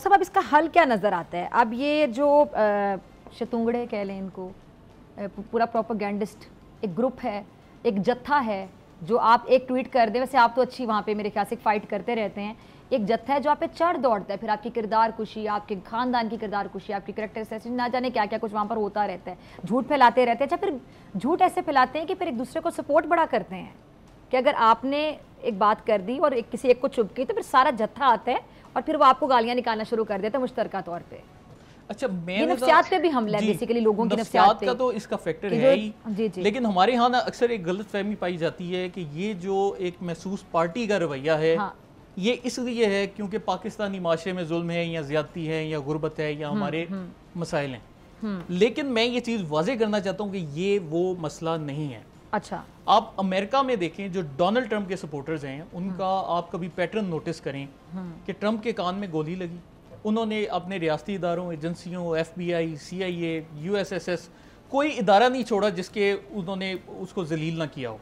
सब अब इसका हल क्या नज़र आता है? अब ये जो शतुंगड़े कह लें इनको, पूरा प्रोपेगेंडिस्ट एक ग्रुप है, एक जत्था है जो आप एक ट्वीट कर दें, वैसे आप तो अच्छी वहाँ पे मेरे ख्याल से फाइट करते रहते हैं, एक जत्था है जो आप पे चढ़ दौड़ता है, फिर आपकी किरदार कुशी, आपके खानदान की किरदार कुशी, आपकी करेक्टर असैसिनेशन, ना जाने क्या क्या कुछ वहाँ पर होता रहता है, झूठ फैलाते रहते हैं। अच्छा, फिर झूठ ऐसे फैलाते हैं कि फिर एक दूसरे को सपोर्ट बड़ा करते हैं कि अगर आपने एक बात कर दी और किसी एक को चुप की तो फिर सारा जत्था आता है और फिर वो आपको गालियाँ निकालना शुरू कर देता है मुश्तरका तौर पर। अच्छा, ये नफ्सियात पे भी हमला है बेसिकली, लोगों की नफ्सियात का तो इसका फैक्टर है ही। जी जी। लेकिन हमारे यहाँ ना अक्सर एक गलत फहमी पाई जाती है कि ये जो एक महसूस पार्टी का रवैया है, हाँ। ये इसलिए है क्योंकि पाकिस्तानी माशरे में जुल्म है या ज्यादती है या गुर्बत है या हमारे मसाइल हैं। लेकिन मैं ये चीज़ वाज़ेह करना चाहता हूँ कि ये वो मसला नहीं है। अच्छा, आप अमेरिका में देखें, जो डोनाल्ड ट्रंप के सपोर्टर्स हैं उनका आप कभी पैटर्न नोटिस करें कि ट्रंप के कान में गोली लगी, उन्होंने अपने रियासती इदारों, एजेंसियों, FBI, CIA, USSS कोई इदारा नहीं छोड़ा जिसके उन्होंने उसको जलील ना किया हो।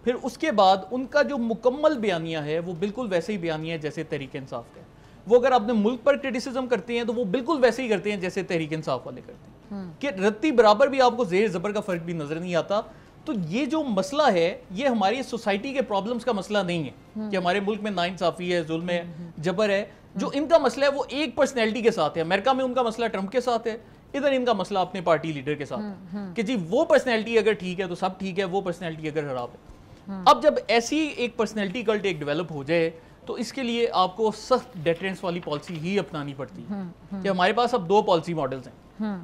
फिर उसके बाद उनका जो मुकम्मल बयानिया है वो बिल्कुल वैसे ही बयानिया है जैसे तहरीक इंसाफ का है। वो अगर अपने मुल्क पर क्रिटिसिज्म करते हैं तो वो बिल्कुल वैसे ही करते हैं जैसे तहरीक इंसाफ वाले करते हैं, कि रत्ती बराबर भी आपको जेर ज़बर का फ़र्क भी नज़र नहीं आता। तो ये जो मसला है ये हमारी सोसाइटी के प्रॉब्लम्स का मसला नहीं है कि हमारे मुल्क में नाइंसाफ़ी है, जुल्म है, जबर है। जो इनका मसला है वो एक पर्सनैलिटी के साथ है। अमेरिका में उनका मसला ट्रंप के साथ है, इधर इनका मसला अपने पार्टी लीडर के साथ है कि जी वो पर्सनैलिटी अगर ठीक है तो सब ठीक है, वो पर्सनैलिटी अगर खराब है। अब जब ऐसी एक पर्सनैलिटी कल्ट एक डेवलप हो जाए तो इसके लिए आपको सख्त डेटरेंस वाली पॉलिसी ही अपनानी पड़ती है कि हमारे पास अब दो पॉलिसी मॉडल्स हैं।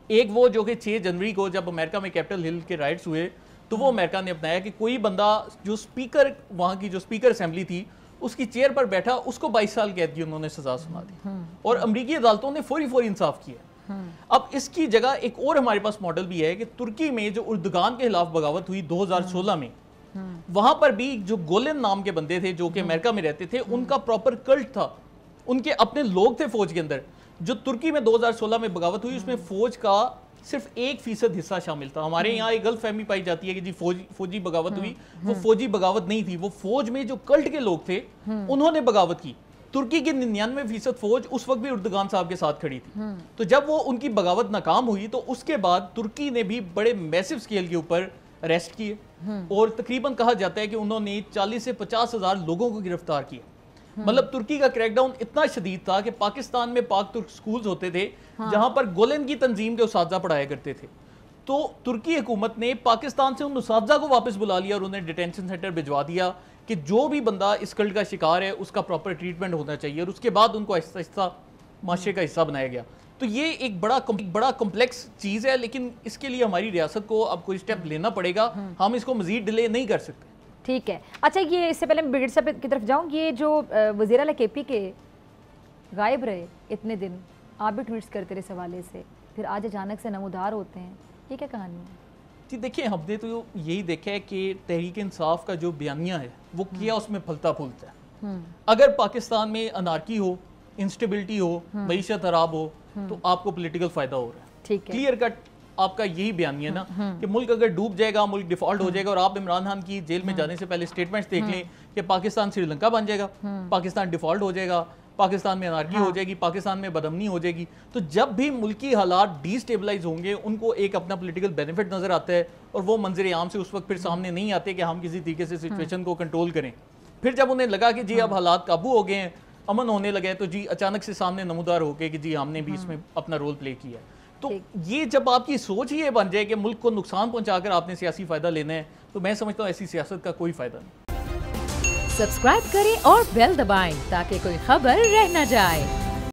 एक वो जो कि 6 जनवरी को जब अमेरिका में कैपिटल हिल के राइट्स हुए तो वो अमेरिका ने अपनाया कि कोई बंदा जो स्पीकर, वहाँ की जो स्पीकर असेंबली थी उसकी चेयर पर बैठा, उसको 22 साल कैद की उन्होंने सजा सुना दी और अमरीकी अदालतों ने फौरी इंसाफ किया। अब इसकी जगह एक और हमारे पास मॉडल भी है कि तुर्की में जो उर्दुगान के खिलाफ बगावत हुई 2016 में, वहां पर भी जो गोलन नाम के बंदे थे जो कि अमेरिका में रहते थे, उनका प्रॉपर कल्ट था, उनके अपने लोग थे फौज के अंदर। जो तुर्की में 2016 में बगावत हुई उसमें फौज का सिर्फ 1% हिस्सा शामिल था। हमारे यहाँ एक गलत फहमी पाई जाती है कि जी फौजी बगावत हुई, वो फौजी बगावत नहीं थी, वो फौज में जो कल्ट के लोग थे उन्होंने बगावत की। तुर्की की 99% फौज उस वक्त भी उर्दुगान साहब के साथ खड़ी थी। तो जब वो उनकी बगावत नाकाम हुई तो उसके बाद तुर्की ने भी बड़े मैसिव स्केल के ऊपर अरेस्ट किए और तकरीबन कहा जाता है कि उन्होंने 40 से 50 हज़ार लोगों को गिरफ्तार किया। मतलब तुर्की का क्रैकडाउन इतना शदीद था कि पाकिस्तान में पाक तुर्क स्कूल्स होते थे जहां पर गोलन की तंजीम के उस्ताद पढ़ाया करते थे। तो तुर्की हुकूमत ने पाकिस्तान से उन उस्ताद को वापस बुला लिया और उन्हें डिटेंशन सेंटर भिजवा दिया कि जो भी बंदा इस कल्ट का शिकार है उसका प्रॉपर ट्रीटमेंट होना चाहिए, और उसके बाद उनको आहिस्ता आहिस्ता माशरे का हिस्सा बनाया गया। तो ये एक बड़ा कॉम्प्लेक्स चीज़ है, लेकिन इसके लिए हमारी रियासत को अब कोई स्टेप लेना पड़ेगा, हम इसको मजीद डिले नहीं कर सकते। ठीक है। अच्छा, ये इससे पहले मैं ब्रिगेड साहब की तरफ जाऊँ, ये जो वज़ीर आला KP के गायब रहे इतने दिन, आप भी ट्वीट्स करते रहे इस हवाले से, फिर आज अचानक से नमूदार होते हैं, ये क्या कहानी है? जी देखिए, हमने तो यही देखा है कि तहरीक इंसाफ का जो बयानिया है वो किया उसमें फलता फूलता है। अगर पाकिस्तान में अनारकी हो, इंस्टेबिलिटी हो, मईशत खराब हो तो आपको पॉलिटिकल फायदा हो रहा है। ठीक है, क्लियर कट आपका यही बयान है ना कि मुल्क अगर डूब जाएगा, मुल्क डिफॉल्ट हो जाएगा, और आप इमरान खान की जेल में जाने से पहले स्टेटमेंट्स देख लें कि पाकिस्तान श्रीलंका बन जाएगा, पाकिस्तान डिफॉल्ट हो जाएगा, पाकिस्तान में अनारकी हो जाएगी, पाकिस्तान में बदअमनी हो जाएगी। तो जब भी मुल्की हालात डिस्टेबलाइज होंगे उनको एक अपना पॉलिटिकल बेनिफिट नजर आता है और वो मंजर आम से उस वक्त फिर सामने नहीं आते कि हम किसी तरीके से सिचुएशन को कंट्रोल करें। फिर जब उन्हें लगा कि जी अब हालात काबू हो गए हैं, अमन होने लगे, तो जी अचानक से सामने नमूदार हो गए कि जी हमने भी इसमें अपना रोल प्ले किया। तो ये जब आपकी सोच ही ये बन जाए कि मुल्क को नुकसान पहुंचाकर आपने सियासी फायदा लेना है, तो मैं समझता हूँ ऐसी सियासत का कोई फायदा नहीं। सब्सक्राइब करें और बेल दबाएं ताकि कोई खबर रह न जाए।